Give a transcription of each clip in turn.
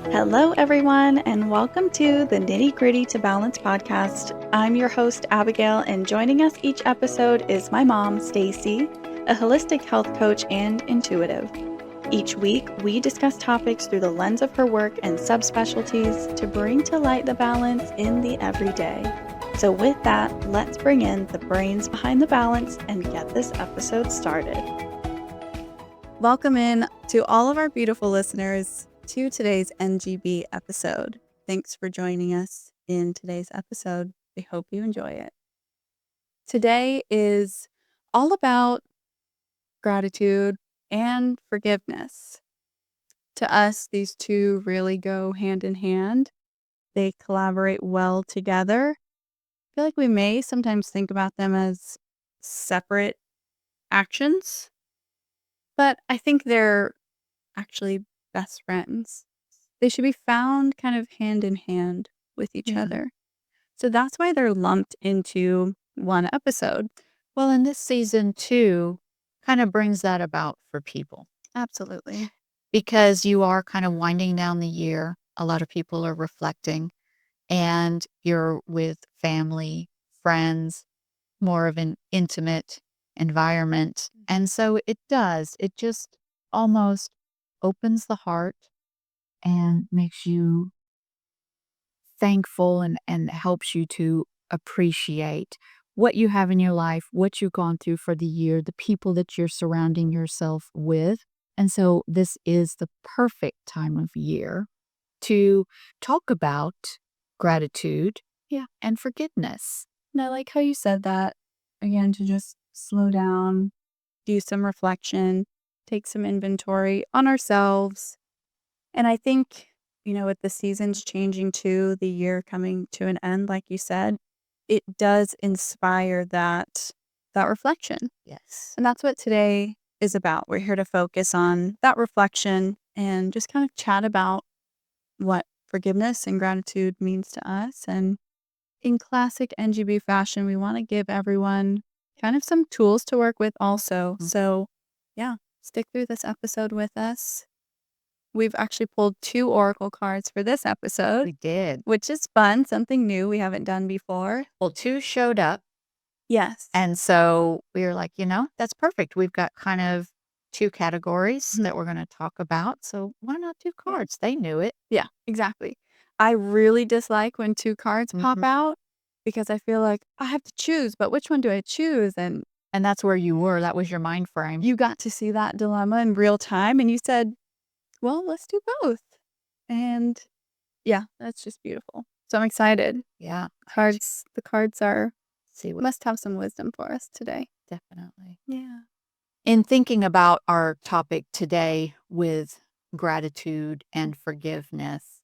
Hello, everyone, and welcome to the Nitty Gritty to Balance podcast. I'm your host, Abigail, and joining us each episode is my mom, Stacy, a holistic health coach and intuitive. Each week, we discuss topics through the lens of her work and subspecialties to bring to light the balance in the everyday. So, with that, let's bring in the brains behind the balance and get this episode started. Welcome in to all of our beautiful listeners to today's NGB episode. Thanks for joining us in today's episode. We hope you enjoy it. Today is all about gratitude and forgiveness. To us, these two really go hand in hand. They collaborate well together. I feel like we may sometimes think about them as separate actions, but I think they're actually best friends. They should be found kind of hand in hand with each other. So that's why they're lumped into one episode. Well, and this season too kind of brings that about for people Absolutely. because you are kind of winding down the year. A lot of people are reflecting, and you're with family, friends, more of an intimate environment. And so it just almost opens the heart and makes you thankful and helps you to appreciate what you have in your life, what you've gone through for the year, the people that you're surrounding yourself with. And so this is the perfect time of year to talk about gratitude and forgiveness. And I like how you said that, again, to just slow down, do some reflection, take some inventory on ourselves. And I think, with the seasons changing too, the year coming to an end, like you said, it does inspire that reflection. Yes. And that's what today is about. We're here to focus on that reflection and just kind of chat about what forgiveness and gratitude means to us. And in classic NGB fashion, we want to give everyone kind of some tools to work with also. So, stick through this episode with us. We've actually pulled 2 oracle cards for this episode. We did. Which is fun, something new we haven't done before. Well, 2 showed up. Yes. And so we were like, that's perfect. We've got kind of 2 categories that we're going to talk about. So why not 2 cards? They knew it. Yeah, exactly. I really dislike when 2 cards pop out because I feel like I have to choose, but which one do I choose? And that's where you were. That was your mind frame. you got to see that dilemma in real time and you said, well, let's do both. And yeah, that's just beautiful. So I'm excited. Yeah. The cards must have some wisdom for us today. Definitely. Yeah. In thinking about our topic today with gratitude and forgiveness,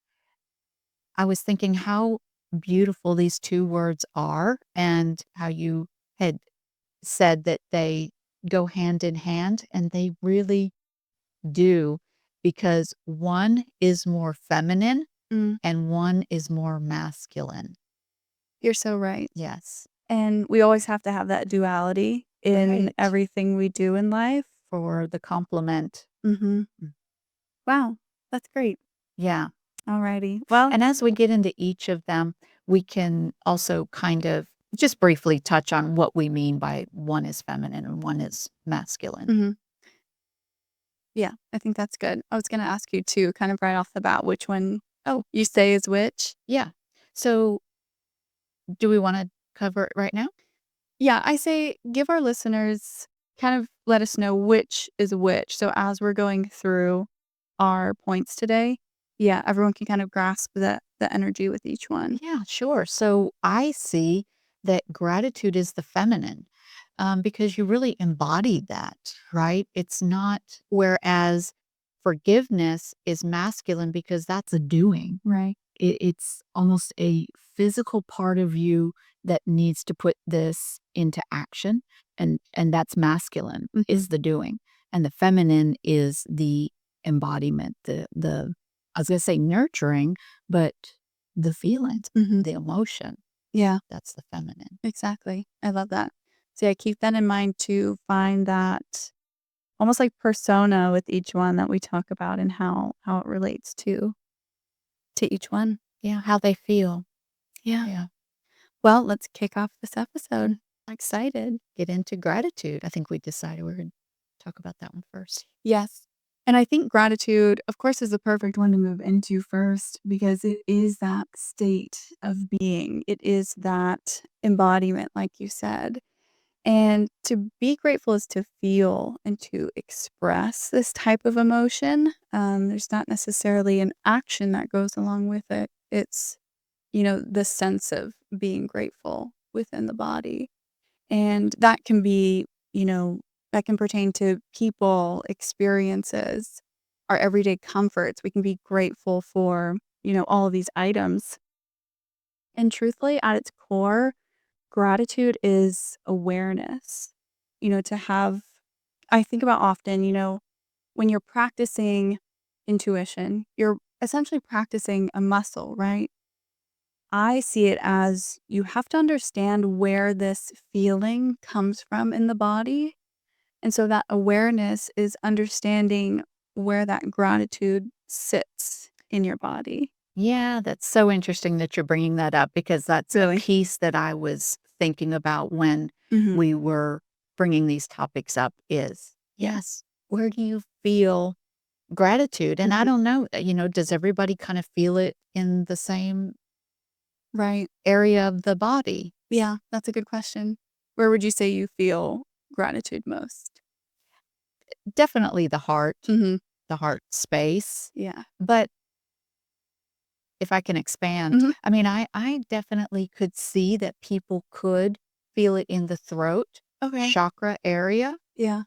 I was thinking how beautiful these 2 words are and how you had said that they go hand in hand, and they really do, because one is more feminine and one is more masculine. You're so right. Yes. And we always have to have that duality in everything we do in life. For the complement. Wow, that's great. Yeah. Alrighty. Well, And as we get into each of them, we can also kind of just briefly touch on what we mean by one is feminine and one is masculine. Yeah, I think that's good. I was going to ask you too, kind of right off the bat, which one you say is which. Yeah. So do we want to cover it right now? Yeah, I say give our listeners, kind of let us know which is which. So as we're going through our points today, everyone can kind of grasp the energy with each one. Yeah, sure. So I see that gratitude is the feminine, because you really embodied that, right? It's not, whereas forgiveness is masculine because that's a doing. Right. It's almost a physical part of you that needs to put this into action, and that's masculine is the doing, and the feminine is the embodiment, the I was going to say nurturing, but the feelings, the emotion. Yeah, That's the feminine. exactly. I love that. So keep that in mind to find that almost like persona with each one that we talk about and how it relates to to each one. Yeah, how they feel. Yeah. Yeah. Well, let's kick off this episode. I'm excited. Get into gratitude. I think we decided we are gonna talk about that one first. Yes. And I think gratitude, of course, is the perfect one to move into first because it is that state of being. It is that embodiment, like you said. And to be grateful is to feel and to express this type of emotion. There's not necessarily an action that goes along with it. It's, the sense of being grateful within the body. And that can be, that can pertain to people, experiences, our everyday comforts. We can be grateful for, all of these items. And truthfully, at its core, gratitude is awareness. To have, I think about often, when you're practicing intuition, you're essentially practicing a muscle, right? I see it as you have to understand where this feeling comes from in the body. And so that awareness is understanding where that gratitude sits in your body. Yeah, that's so interesting that you're bringing that up because that's a Really? piece that I was thinking about when Mhm. we were bringing these topics up is, Yeah. yes, where do you feel gratitude? And I Mhm. don't know, does everybody kind of feel it in the same Right. area of the body? Yeah, that's a good question. Where would you say you feel gratitude most? Definitely Mhm. the heart space. Yeah. But if I can expand, Mhm. I mean, I definitely could see that people could feel it in the throat Okay. chakra area, Yeah.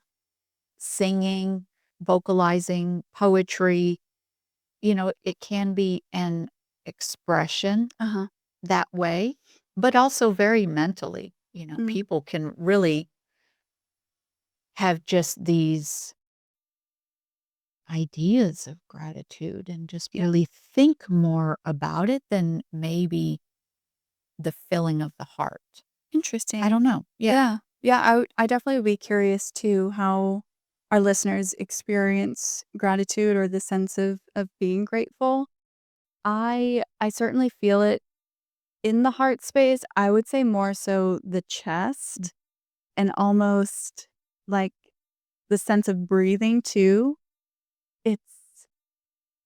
singing, vocalizing, poetry. It can be an expression Uh-huh. that way, but also very mentally. Mm. People can really have just these ideas of gratitude and just Yeah. really think more about it than maybe the filling of the heart. I Interesting. don't know. Yeah. Yeah. Yeah, I definitely would be curious too how our listeners experience gratitude or the sense of being grateful. I certainly feel it in the heart space. I would say more so the chest and almost like the sense of breathing too. It's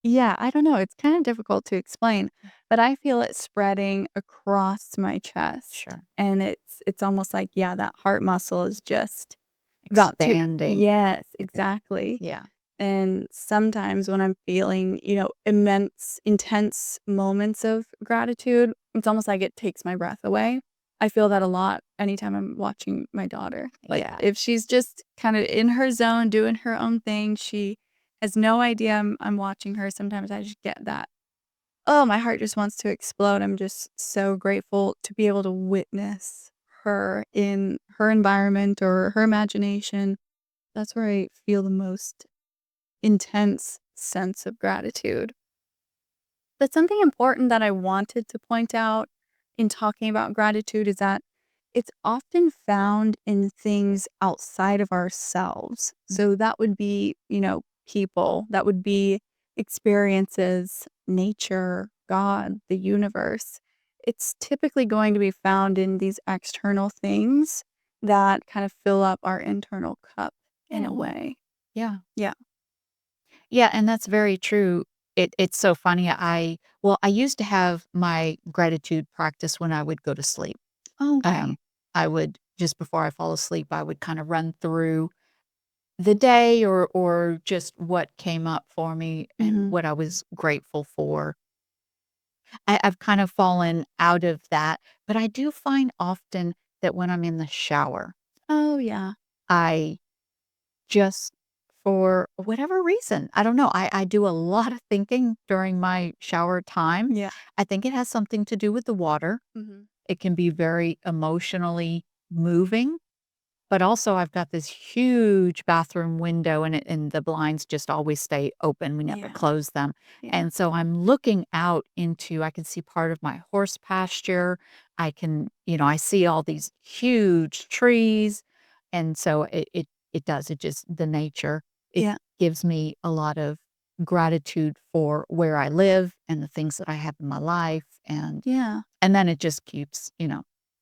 Yeah, I don't know, it's kinda difficult to explain, but I feel it spreading across my chest, Sure. and it's almost like, yeah, that heart muscle is just about to. Expanding. Yes, exactly, Yeah. and sometimes when I'm feeling, immense, intense moments of gratitude, it's almost like it takes my breath away. I feel that a lot anytime I'm watching my daughter. Like, Yeah. if she's just kinda in her zone, doing her own thing, she has no idea I'm watching her. Sometimes I just get that, oh, my heart just wants to explode. I'm just so grateful to be able to witness her in her environment or her imagination. That's where I feel the most intense sense of gratitude. But something important that I wanted to point out in talking about gratitude is that it's often found in things outside of ourselves. So that would be, people, that would be experiences, nature, God, the universe. It's typically going to be found in these external things that kind of fill up our internal cup in Yeah. a way. Yeah. Yeah. Yeah, and that's very true. It's so funny. I used to have my gratitude practice when I would go to sleep. Okay. Um, I would just before I fall asleep, I would kind of run through the day or just what came up for me and Hmm. what I was grateful for. I've kind of fallen out of that, but I do find often that when I'm in the shower, Oh, yeah. I just for whatever reason, I don't know, I do a lot of thinking during my shower time. Yeah. I think it has something to do with the water. Hmm. It can be very emotionally moving. But also, I've got this huge bathroom window, and the blinds just always stay open. We never Yeah. close them. Yeah. And so I'm looking out into I can see part of my horse pasture. I can I see all these huge trees. And so it does. It just the nature, it Yeah. gives me a lot of gratitude for where I live and the things that I have in my life. Yeah. And then it just keeps,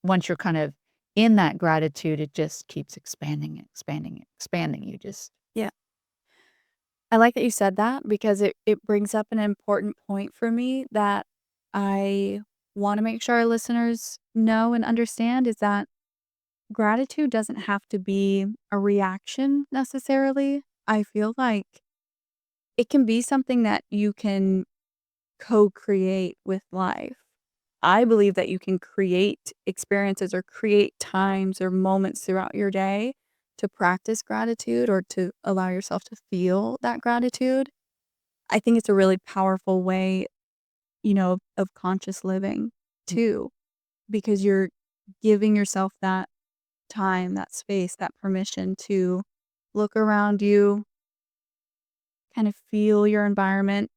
once you're kind of in that gratitude, it just keeps expanding, expanding, expanding. You just, Yeah. I like that you said that because it brings up an important point for me that I want to make sure our listeners know and understand is that gratitude doesn't have to be a reaction necessarily. I feel like it can be something that you can co-create with life. I believe that you can create experiences or create times or moments throughout your day to practice gratitude or to allow yourself to feel that gratitude. I think it's a really powerful way, of conscious living too, because you're giving yourself that time, that space, that permission to look around you, kind of feel your environment.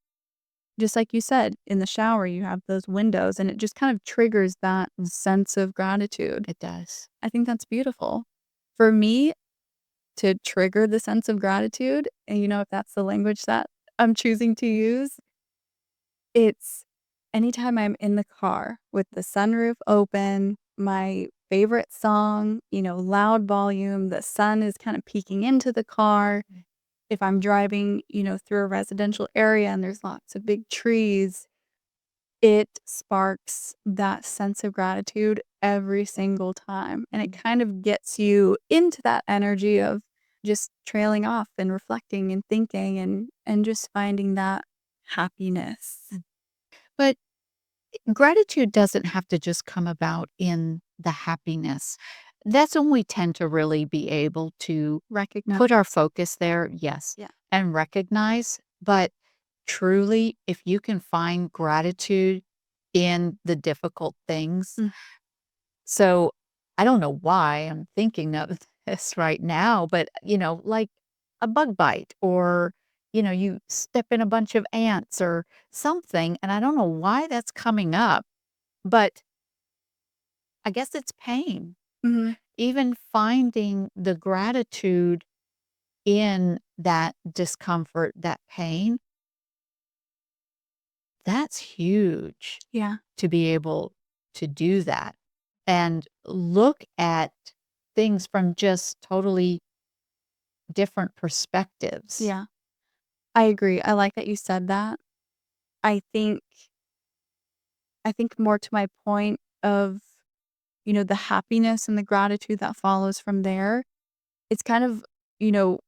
Just like you said, in the shower, you have those windows and it just kind of triggers that sense of gratitude. it does. I think that's beautiful. For me, to trigger the sense of gratitude, and if that's the language that I'm choosing to use, it's anytime I'm in the car with the sunroof open, my favorite song, loud volume, the sun is kind of peeking into the car. If I'm driving, through a residential area and there's lots of big trees, it sparks that sense of gratitude every single time, and it kind of gets you into that energy of just trailing off and reflecting and thinking and just finding that happiness. But gratitude doesn't have to just come about in the happiness. That's when we tend to really be able to Recognize. put our focus there, yes, Yeah. and recognize. But truly, if you can find gratitude in the difficult things. Mm. So I don't know why I'm thinking of this right now, but, like a bug bite or, you step in a bunch of ants or something. And I don't know why that's coming up, but I guess it's pain. Mhm. Even finding the gratitude in that discomfort, that pain, that's huge Yeah. to be able to do that and look at things from just totally different perspectives. Yeah. I agree. I like that you said that. I think I think more to my point of, the happiness and the gratitude that follows from there, it's kind of, you know,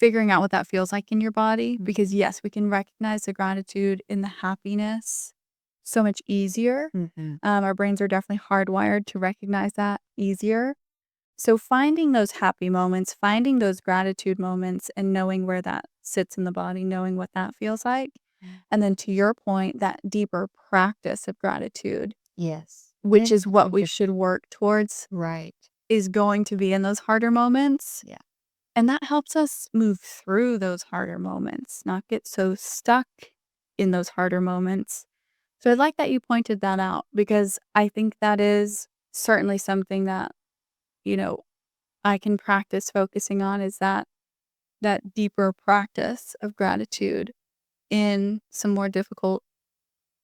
figuring out what that feels like in your body because, yes, we can recognize the gratitude in the happiness so much easier. Mhm. Our brains are definitely hardwired to recognize that easier. So finding those happy moments, finding those gratitude moments, and knowing where that sits in the body, knowing what that feels like. And then to your point, that deeper practice of gratitude, Yes. which It's is what so we different. should work towards, Right. is going to be in those harder moments. Yeah. And that helps us move through those harder moments, not get so stuck in those harder moments. So I like that you pointed that out because I think that is certainly something that, you know, I can practice focusing on is that deeper practice of gratitude in some more difficult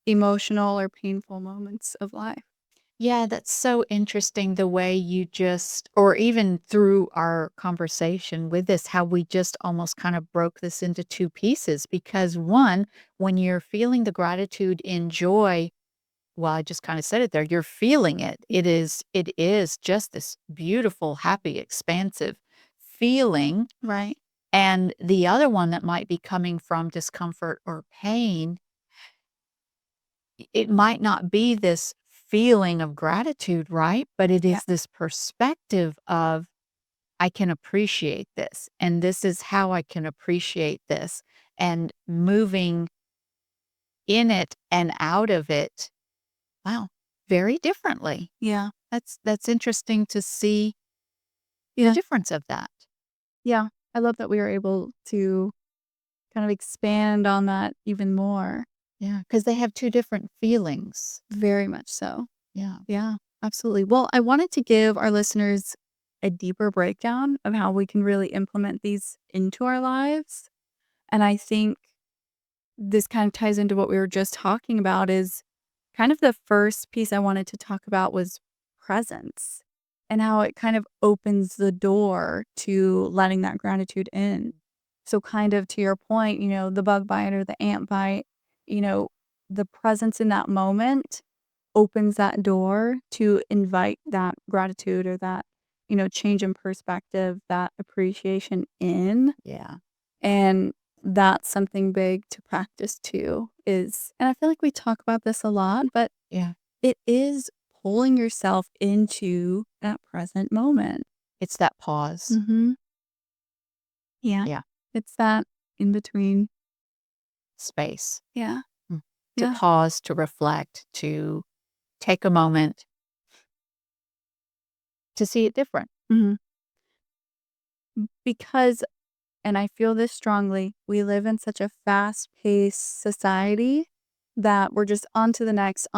emotional or painful moments of life. Yeah, that's so interesting the way you just or even through our conversation with this, how we just almost kind of broke this into two pieces. Because one, when you're feeling the gratitude and joy, well, I just kind of said it there, you're feeling it. It is just this beautiful, happy, expansive feeling. Right. And the other one that might be coming from discomfort or pain, it might not be this feeling of gratitude, right? But it Yeah. is this perspective of, I can appreciate this, and this is how I can appreciate this, and moving in it and out of it, wow, very differently. Yeah. That's interesting to see the Yeah. difference of that. Yeah. I love that we were able to kind of expand on that even more. Yeah, because they have two different feelings. Very much so. Yeah. Yeah, absolutely. Well, I wanted to give our listeners a deeper breakdown of how we can really implement these into our lives. And I think this kind of ties into what we were just talking about is kind of the first piece I wanted to talk about was presence and how it kind of opens the door to letting that gratitude in. So kind of to your point, the bug bite or the ant bite, you know, the presence in that moment opens that door to invite that gratitude or that, change in perspective, that appreciation in. Yeah. And that's something big to practice too and I feel like we talk about this a lot, but Yeah. it is pulling yourself into that present moment. It's that pause. Mm-hmm. Yeah. Yeah. It's that in between. Space. Yeah. Mm. To Yeah. pause, to reflect, to take a moment to see it different. Mm-hmm. Because, and I feel this strongly, we live in such a fast-paced society that we're just on to the next,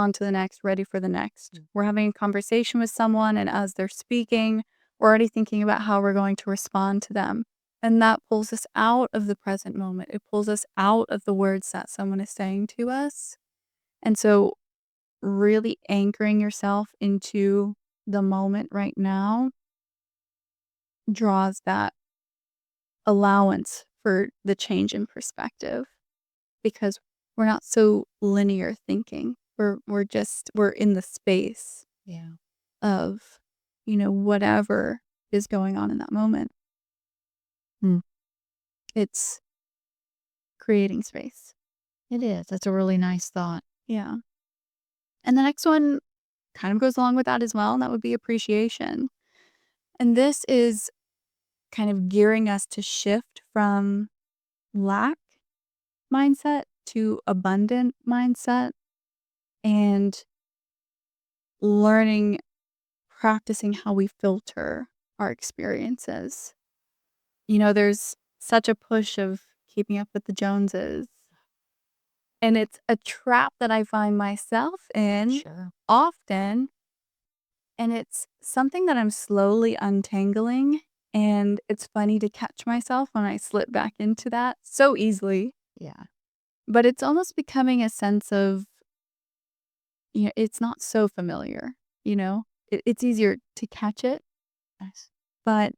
ready for the next. We're having a conversation with someone, and as they're speaking, we're already thinking about how we're going to respond to them. And that pulls us out of the present moment. It pulls us out of the words that someone is saying to us. And so, really anchoring yourself into the moment right now draws that allowance for the change in perspective because we're not so linear thinking. We're in the space Yeah. of, whatever is going on in that moment. Mm. It's creating space. It is. That's a really nice thought. Yeah. And the next one kind of goes along with that as well, and that would be appreciation. And this is kind of gearing us to shift from lack mindset to abundant mindset and learning, practicing how we filter our experiences. There's such a push of keeping up with the Joneses. And it's a trap that I find myself in Sure. often. And it's something that I'm slowly untangling. And it's funny to catch myself when I slip back into that so easily. Yeah. But it's almost becoming a sense of, it's not so familiar, it's easier to catch it. Nice. But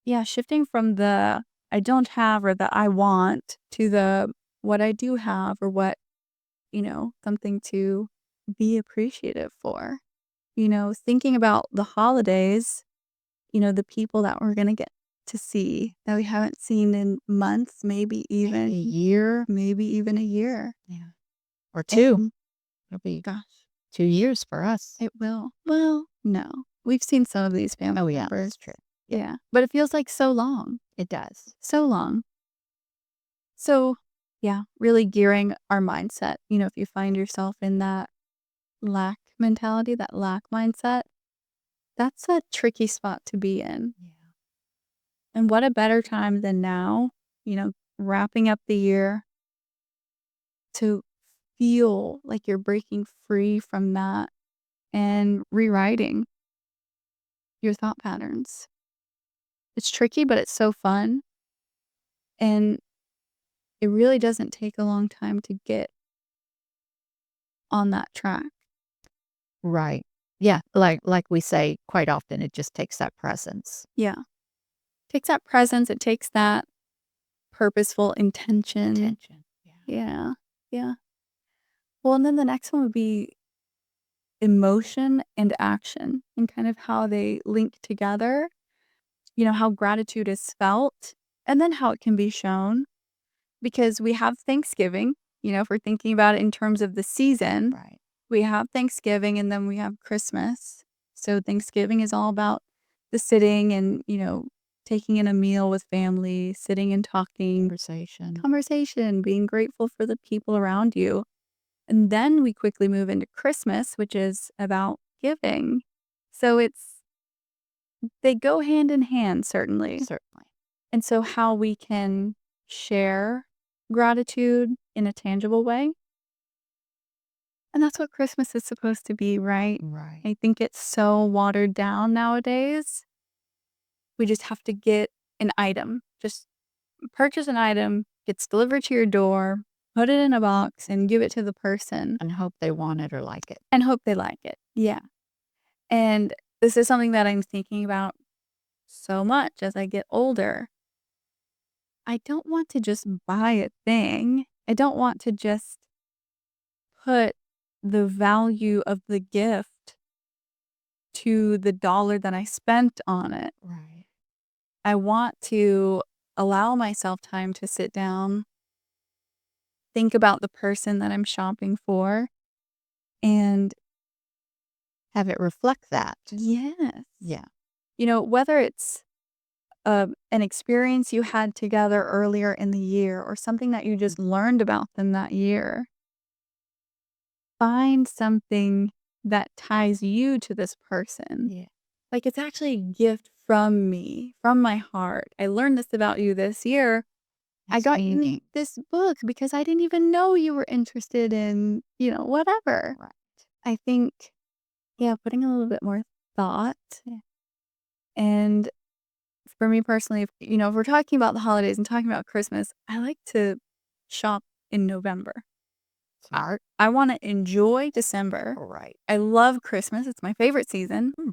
yeah, shifting from the I don't have or the I want to the what I do have or what, something to be appreciative for. Thinking about the holidays, the people that we're going to get to see that we haven't seen in months, maybe even A year. a year. Yeah. Or 2. And It'll be gosh, 2 years for us. it will. Well, no. We've seen some of these family Oh, yeah. members. That's true. Yeah. But it feels like so long. It does. So long. So, yeah, really gearing our mindset. If you find yourself in that lack mentality, that lack mindset, that's a tricky spot to be in. Yeah. And what a better time than now, wrapping up the year to feel like you're breaking free from that and rewriting your thought patterns. It's tricky, but it's so fun. And it really doesn't take a long time to get on that track. Right. Yeah. Like we say quite often, it just takes that presence. Yeah. It takes that presence. It takes that purposeful intention. Yeah. Yeah. Yeah. Well, and then the next one would be emotion and action and kind of how they link together, how gratitude is felt and then how it can be shown. Because we have Thanksgiving, if we're thinking about it in terms of the season, Right. we have Thanksgiving and then we have Christmas. So Thanksgiving is all about the sitting and, taking in a meal with family, sitting and talking, conversation, being grateful for the people around you. And then we quickly move into Christmas, which is about giving. So they go hand in hand, certainly. Certainly. And so how we can share gratitude in a tangible way. And that's what Christmas is supposed to be, right? Right. I think it's so watered down nowadays. We just have to get an item, just purchase an item, gets delivered to your door, put it in a box, and give it to the person And hope they want it or like it. and hope they like it. Yeah. And this is something that I'm thinking about so much as I get older. I don't want to just buy a thing. I don't want to just put the value of the gift to the dollar that I spent on it. Right. I want to allow myself time to sit down, think about the person that I'm shopping for, and Have it reflect that. yes, Yeah. whether it's an experience you had together earlier in the year or something that you just learned about them that year, find something that ties you to this person. Yeah. Like it's actually a gift from me, from my heart. I learned this about you this year. I That's got you meaning. this book because I didn't even know you were interested in, whatever. Right. I think, yeah, putting a little bit more thought. Yeah. And for me personally, if we're talking about the holidays and talking about Christmas, I like to shop in November. Smart. I want to enjoy December. Right. I love Christmas. It's my favorite season. Hmm.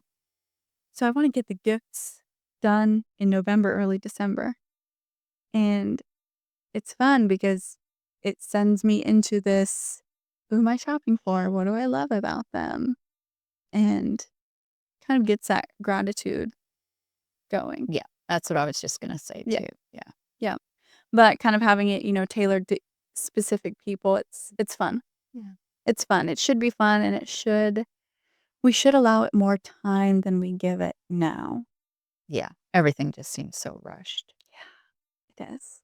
So I want to get the gifts done in November, early December. And it's fun because it sends me into this, who am I shopping for? What do I love about them? And kind of gets that gratitude going. Yeah. That's what I was just going to say Yeah. too. Yeah. Yeah. But kind of having it, tailored to specific people, it's fun. Yeah. It's fun. It should be fun and we should allow it more time than we give it now. Yeah. Everything just seems so rushed. Yeah, it is.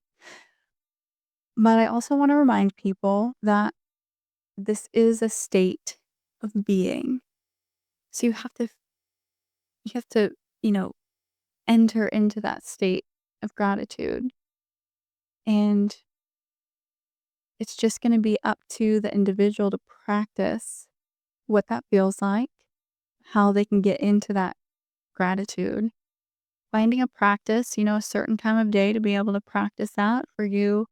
But I also want to remind people that this is a state of being. So you have to, you know, enter into that state of gratitude. And it's just going to be up to the individual to practice what that feels like, how they can get into that gratitude. Finding a practice, a certain time of day to be able to practice that for you.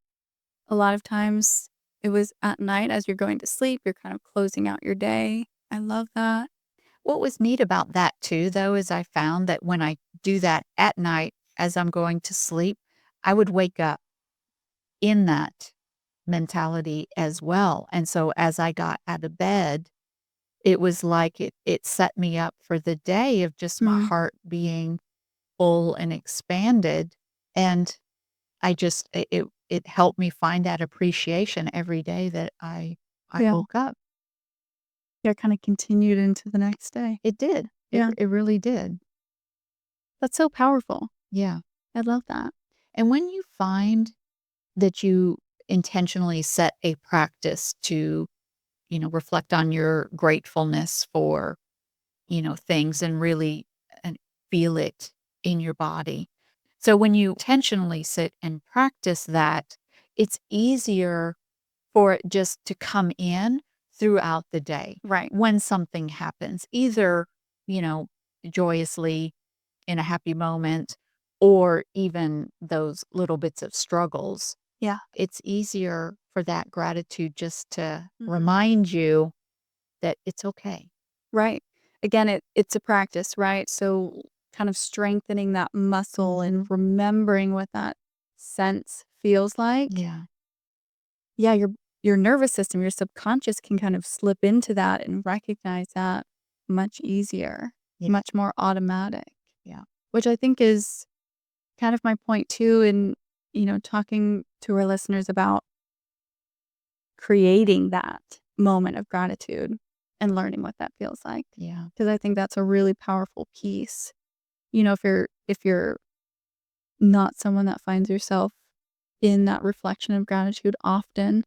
A lot of times it was at night as you're going to sleep, you're kind of closing out your day. I love that. What was neat about that too, though, is I found that when I do that at night as I'm going to sleep, I would wake up in that mentality as well. And so as I got out of bed, it was like it set me up for the day of just my Mm, heart being full and expanded. And it helped me find that appreciation every day that I yeah. woke up. Yeah, kind of continued into the next day. It did. Yeah. It really did. That's so powerful. Yeah. I love that. And when you find that you intentionally set a practice to, reflect on your gratefulness for, things and really and feel it in your body. So when you intentionally sit and practice that, it's easier for it just to come in throughout the day Right. when something happens, either, you know, joyously in a happy moment or even those little bits of struggles. Yeah. It's easier for that gratitude just to Mhm. remind you that it's okay. Right. Again, it's a practice, right? So kind of strengthening that muscle and Mhm. remembering what that sense feels like. Yeah. Yeah, your nervous system, your subconscious can kind of slip into that and recognize that much easier, Yeah. much more automatic, Yeah. which I think is kind of my point too in, talking to our listeners about creating that moment of gratitude and learning what that feels like. Yeah. Because I think that's a really powerful piece. If you're not someone that finds yourself in that reflection of gratitude often,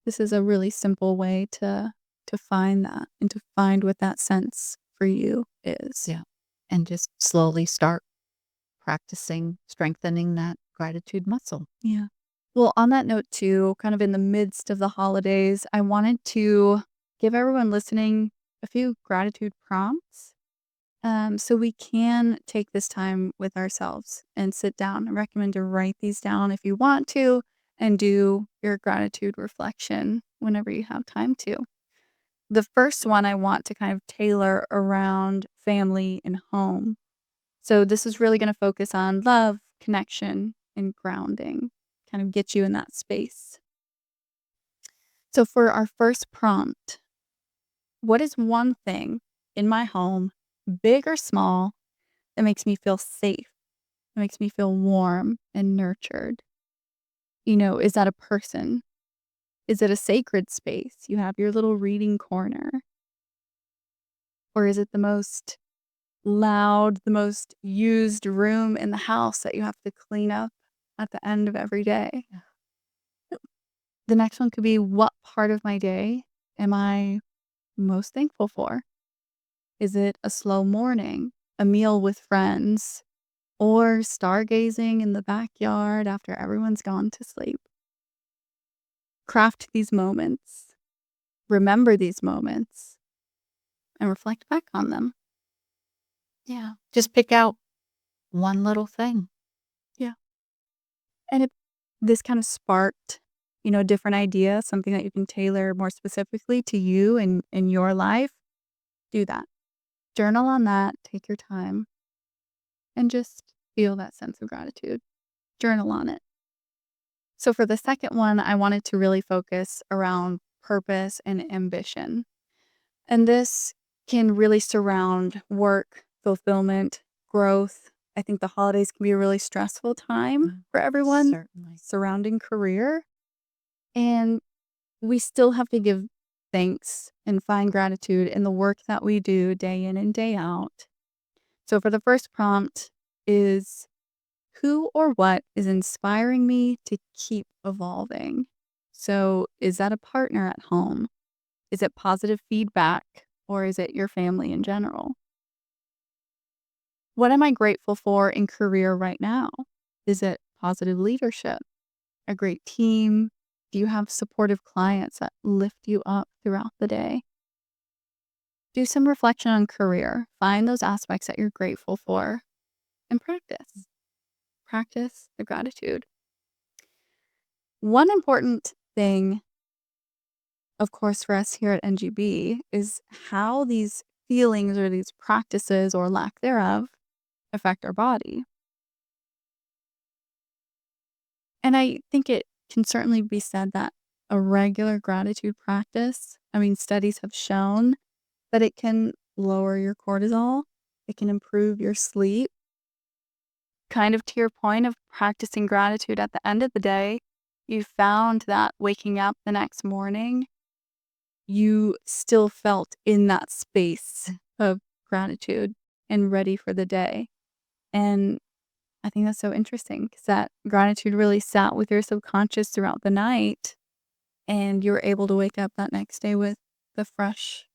this is a really simple way to find that and to find what that sense for you is. Yeah. And just slowly start practicing strengthening that gratitude muscle. Yeah. Well, on that note too, kind of in the midst of the holidays, I wanted to give everyone listening a few gratitude prompts. So we can take this time with ourselves and sit down. I recommend to write these down if you want to. and do your gratitude reflection whenever you have time to. The first one I want to kind of tailor around family and home. So this is really going to focus on love, connection, and grounding, kind of get you in that space. So for our first prompt, what is one thing in my home, big or small, that makes me feel safe? That makes me feel warm and nurtured? Is that a person? Is it a sacred space? You have your little reading corner. Or is it the most loud, the most used room in the house that you have to clean up at the end of every day? The next one could be, what part of my day am I most thankful for? Is it a slow morning, a meal with friends, or stargazing in the backyard after everyone's gone to sleep? Craft these moments, remember these moments, and reflect back on them. Yeah. Just pick out one little thing. Yeah. And if this kind of sparked, a different idea, something that you can tailor more specifically to you and in your life, do that. Journal on that, take your time, and just feel that sense of gratitude. Journal on it. So for the second one, I wanted to really focus around purpose and ambition. And this can really surround work, fulfillment, growth. I think the holidays can be a really stressful time for everyone Certainly. surrounding career. And we still have to give thanks and find gratitude in the work that we do day in and day out. So for the first prompt is, who or what is inspiring me to keep evolving? So is that a partner at home? Is it positive feedback, or is it your family in general? What am I grateful for in career right now? Is it positive leadership, a great team? Do you have supportive clients that lift you up throughout the day? Do some reflection on career. Find those aspects that you're grateful for and practice. Practice the gratitude. One important thing, of course, for us here at NGB is how these feelings or these practices or lack thereof affect our body. And I think it can certainly be said that a regular gratitude practice, studies have shown that it can lower your cortisol, it can improve your sleep. Kind of to your point of practicing gratitude at the end of the day, you found that waking up the next morning, you still felt in that space of gratitude and ready for the day. And I think that's so interesting because that gratitude really sat with your subconscious throughout the night, and you were able to wake up that next day with the fresh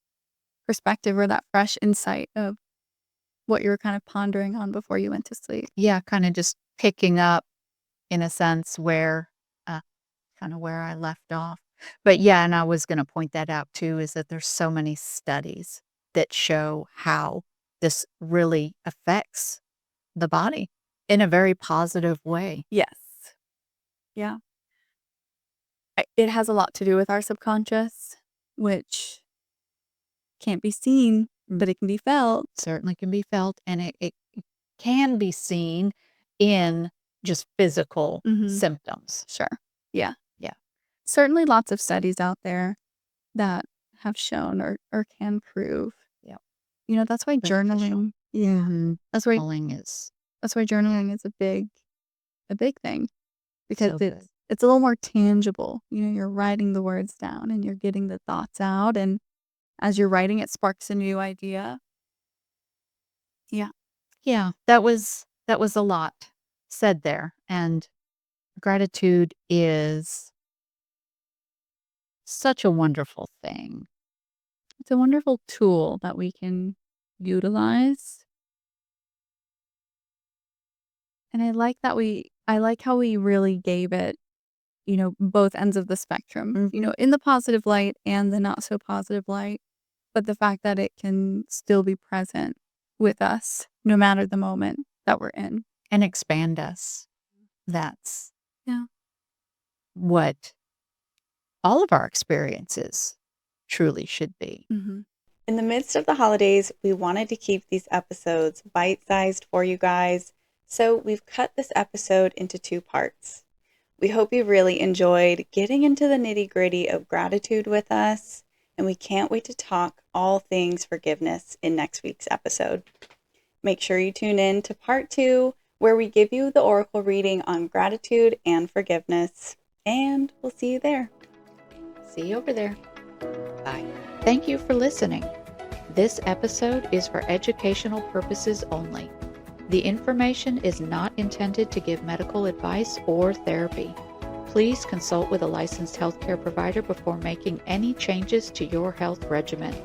perspective or that fresh insight of what you were kind of pondering on before you went to sleep. Yeah, kind of just picking up in a sense where kind of where I left off. But yeah, and I was going to point that out too, is that there's so many studies that show how this really affects the body in a very positive way. Yes. Yeah. It has a lot to do with our subconscious, which can't be seen, but it can be felt. Certainly can be felt, and it can be seen in just physical symptoms. Sure. Yeah. Yeah. Certainly lots of studies out there that have shown or can prove. Yeah. That's why journaling. Yeah. That's why journaling is a big thing because So it's a little more tangible. You're writing the words down and you're getting the thoughts out, and as you're writing, it sparks a new idea. Yeah. Yeah, that was a lot said there, and gratitude is such a wonderful thing. It's a wonderful tool that we can utilize. And I like how we really gave it, both ends of the spectrum, in the positive light and the not so positive light. But the fact that it can still be present with us no matter the moment that we're in. And expand us. That's Yeah. what all of our experiences truly should be. Mhm. In the midst of the holidays, we wanted to keep these episodes bite-sized for you guys, so we've cut this episode into 2 parts. We hope you really enjoyed getting into the nitty-gritty of gratitude with us, and we can't wait to talk all things forgiveness in next week's episode. Make sure you tune in to part 2, where we give you the oracle reading on gratitude and forgiveness, and we'll see you there. See you over there. Bye. Thank you for listening. This episode is for educational purposes only. The information is not intended to give medical advice or therapy. Please consult with a licensed healthcare provider before making any changes to your health regimen.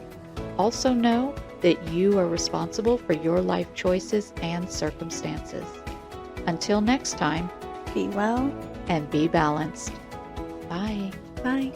Also know that you are responsible for your life choices and circumstances. Until next time, Be well. and be balanced. Bye. Bye.